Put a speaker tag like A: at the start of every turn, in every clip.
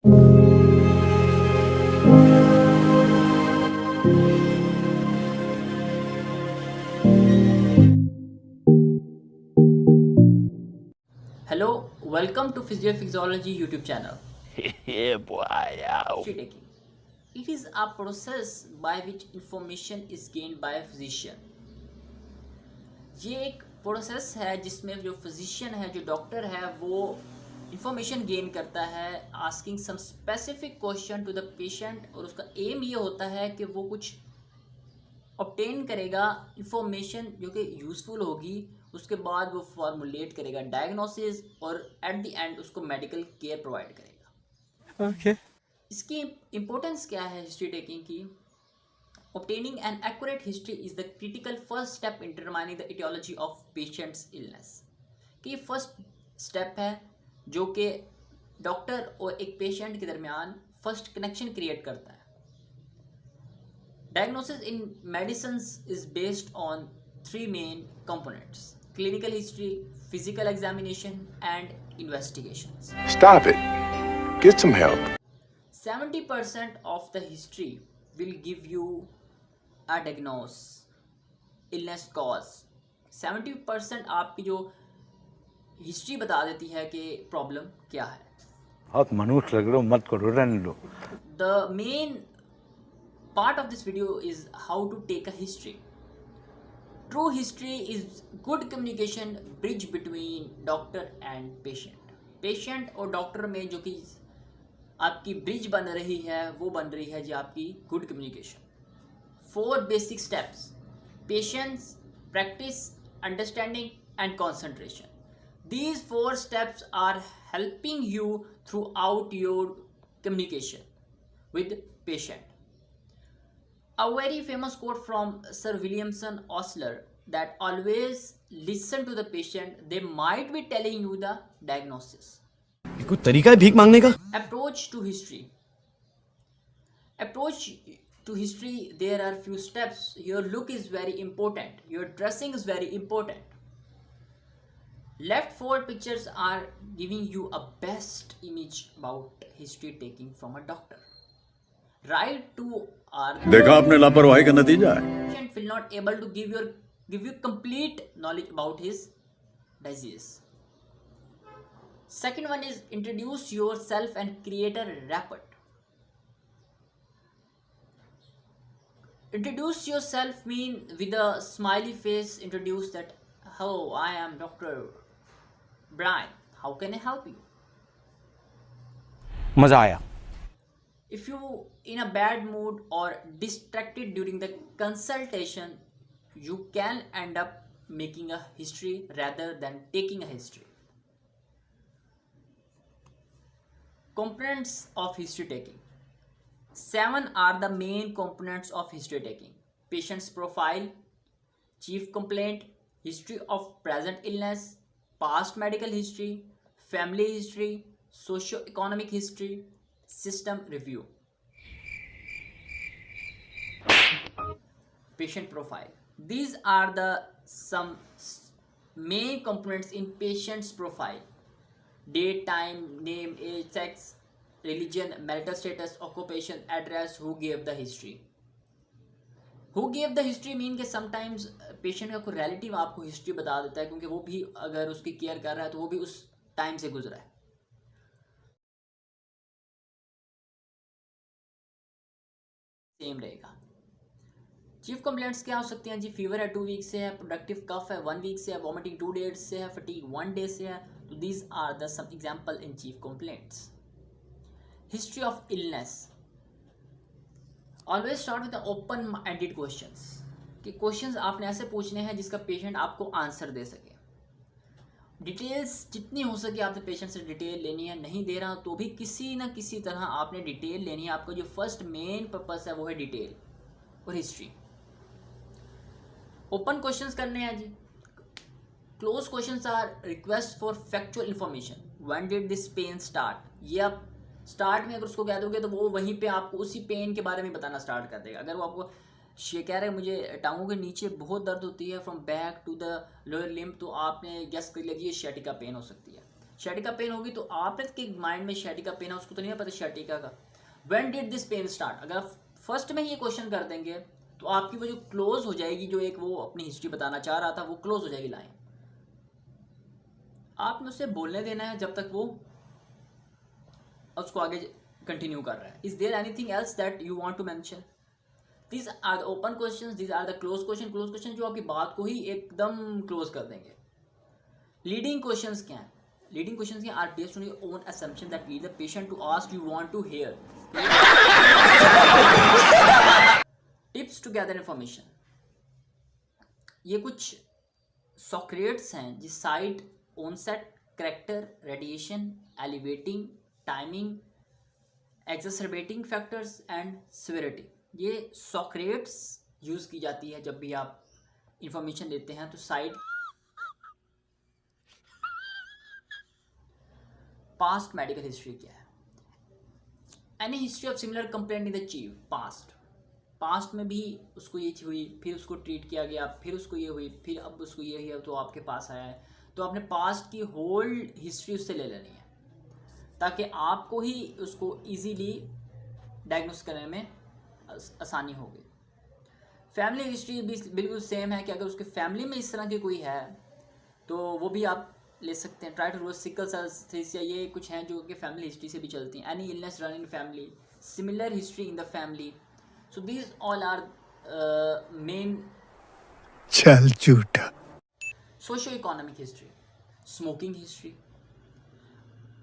A: Hello, welcome to Physiophysiology YouTube channel.
B: Yeah, boy. Ow.
A: History taking. It is a process by which information is gained by a physician. ये एक process है जिसमें जो physician है, जो doctor है, वो इंफॉर्मेशन गेन करता है asking some specific question to the patient, और उसका एम ये होता है कि वो कुछ ऑब्टेन करेगा इंफॉर्मेशन जो कि यूज़फुल होगी। उसके बाद वो फॉर्मुलेट करेगा डायग्नोसिस और एट द एंड उसको मेडिकल केयर प्रोवाइड करेगा।
B: Okay.
A: इसकी इम्पोर्टेंस क्या है हिस्ट्री टेकिंग की? Obtaining an accurate history is the critical first step in determining the etiology of patient's illness. कि फर्स्ट स्टेप है जो कि डॉक्टर और एक पेशेंट के दरमियान फर्स्ट कनेक्शन क्रिएट करता है। Diagnosis in medicines is based on three main components: clinical history, physical examination, and investigations.
C: Stop it. Get some help.
A: 70% of the history will give you a diagnosis, illness cause. 70% आपकी जो history बता देती है कि problem क्या है।
B: बहुत मनुष्य लग रहे हो, मत करो, रहने लो।
A: The main part of this video is how to take a history. True history is good communication bridge between doctor and patient. Patient और डॉक्टर में जो कि आपकी ब्रिज बन रही है वो बन रही है जी आपकी good communication. 4 basic steps: patience, practice, understanding and concentration. These 4 steps are helping you throughout your communication with patient. A very famous quote from Sir Williamson Osler that always listen to the patient, they might be telling you the diagnosis.
D: ये कोई तरीका है भीख मांगने का?
A: Approach to history. Approach to history, there are few steps. Your look is very important. Your dressing is very important. Left 4 pictures are giving you a best image about history taking from a doctor. Right 2 are
E: देखा आपने लापरवाही का नतीजा है।
A: patient will not able to give you complete knowledge about his disease. Second one is introduce yourself and create a rapport. Introduce yourself mean with a smiley face introduce that, hello, I am Dr. Brian, how can I help you?
D: मजा आया।
A: If you in a bad mood or distracted during the consultation, you can end up making a history rather than taking a history. Components of history taking. 7 are the main components of history taking: patient's profile, chief complaint, history of present illness, past medical history, family history, socio-economic history, system review. Patient profile. These are the some main components in patient's profile: date, time, name, age, sex, religion, marital status, occupation, address, who gave the history. Who gave the history mean कि sometimes patient का कोई relative आपको history बता देता है, क्योंकि वो भी अगर उसकी केयर कर रहा है तो वो भी उस टाइम से गुजरा है। सेम रहेगा। चीफ कंप्लेंट्स क्या हो सकती हैं जी? फीवर है 2 वीक से है, प्रोडक्टिव कफ है 1 वीक से है, वॉमिटिंग 2 डेज से है, फटीग 1 डे से है। तो these are the some example in chief complaints. History of illness. Always start with open ended questions, कि क्वेश्चंस आपने ऐसे पूछने हैं जिसका पेशेंट आपको आंसर दे सके। डिटेल्स जितनी हो सके आपने पेशेंट से डिटेल लेनी है। नहीं दे रहा तो भी किसी ना किसी तरह आपने डिटेल लेनी है। आपका जो फर्स्ट मेन पर्पस है वो है डिटेल और हिस्ट्री। ओपन क्वेश्चंस करने हैं जी। Close questions are request for factual information. When did this pain start? ये आप स्टार्ट में अगर उसको कह दोगे तो वो वहीं पे आपको उसी पेन के बारे में बताना स्टार्ट कर देगा। अगर वो आपको ये कह रहे हैं मुझे टांगों के नीचे बहुत दर्द होती है from back to the lower limb, तो आपने गेस कर लिया कि ये शियाटिका पेन हो सकती है। शैटिका पेन होगी तो आपके माइंड में शैटिका पेन है, उसको तो नहीं पता शैटिका का। When did this pain start, अगर आप फर्स्ट में ही ये क्वेश्चन कर देंगे तो आपकी वो जो क्लोज हो जाएगी, जो एक वो अपनी हिस्ट्री बताना चाह रहा था वो क्लोज हो जाएगी लाइन। आपने उसे बोलने देना है जब तक वो उसको आगे कंटिन्यू कर रहा है। Is there anything else that you want to mention? These are the open questions, these are the close question जो आपकी बात को ही एकदम क्लोज कर देंगे। लीडिंग क्वेश्चंस क्या हैं? लीडिंग क्वेश्चंस क्या are based on your own assumption that lead the patient to ask you want to hear. Tips to gather information, ये कुछ सॉक्रेट्स हैं जिस site, onset, character, radiation, elevating, timing, exacerbating factors and severity. ये Socrates use की जाती है जब भी आप इंफॉर्मेशन लेते हैं। तो साइट, पास्ट मेडिकल हिस्ट्री क्या है? Any history of similar complaint in the chief past, past में भी उसको ये हुई, फिर उसको ट्रीट किया गया, फिर उसको ये हुई, फिर अब उसको ये हुई तो आपके पास आया है। तो आपने पास्ट की होल हिस्ट्री उससे ले लेनी है ताकि आपको ही उसको इजीली डायग्नोस करने में आसानी होगी। फैमिली हिस्ट्री भी बिल्कुल सेम है कि अगर उसके फैमिली में इस तरह की कोई है तो वो भी आप ले सकते हैं। Try to rose sickle cell, ये कुछ हैं जो कि फैमिली हिस्ट्री से भी चलती हैं। Any illness run in family, similar history in the family, so these all are main.
C: चल झूठा।
A: Socio economic history, smoking history,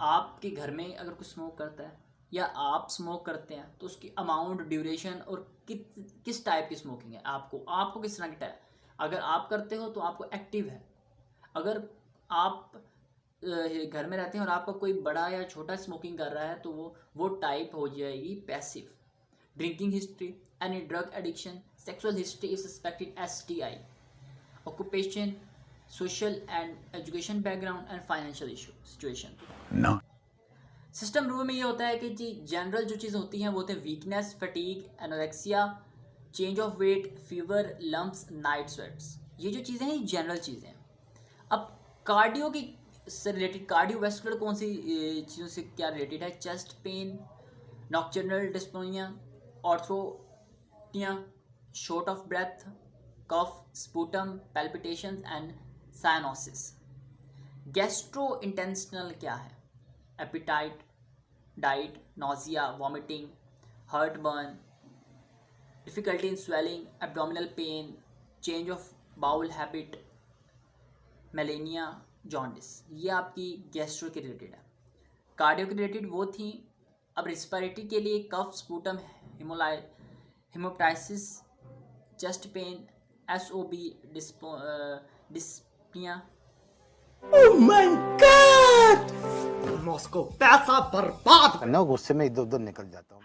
A: आपके घर में अगर कोई स्मोक करता है या आप स्मोक करते हैं तो उसकी अमाउंट, ड्यूरेशन और किस टाइप की स्मोकिंग है, आपको किस तरह की टाइप। अगर आप करते हो तो आपको एक्टिव है, अगर आप घर में रहते हैं और आपका कोई बड़ा या छोटा स्मोकिंग कर रहा है तो वो टाइप हो जाएगी passive. Drinking history, any drug addiction, sexual history if suspected STI, occupation, social and education background and financial issue situation.
C: No.
A: System rule में ये होता है कि जी जनरल जो चीज़ें होती हैं वो होते हैं weakness, fatigue, anorexia, change of weight, fever, lumps, night sweats. ये जो चीज़ें हैं ये जनरल चीज़ें हैं। अब कार्डियो की से रिलेटेड, कार्डियोवैस्कुलर कौन सी चीज़ों से क्या रिलेटेड है? Chest pain, nocturnal dyspnoea, orthopnoea, short of breath, cough, sputum, palpitations and cyanosis. Gastrointestinal क्या है? Appetite, diet, nausea, vomiting, heart burn, difficulty in swelling, abdominal pain, change of bowel habit, melaena, jaundice. ये आपकी gastro के related है। Cardio के related वो थी। अब रिस्पिरेटरी के लिए cough, sputum, haemoptysis, chest pain, SOB, dyspnoea.
D: मॉस्को पैसा बर्बाद
F: करना, गुस्से में इधर उधर निकल जाता हूँ।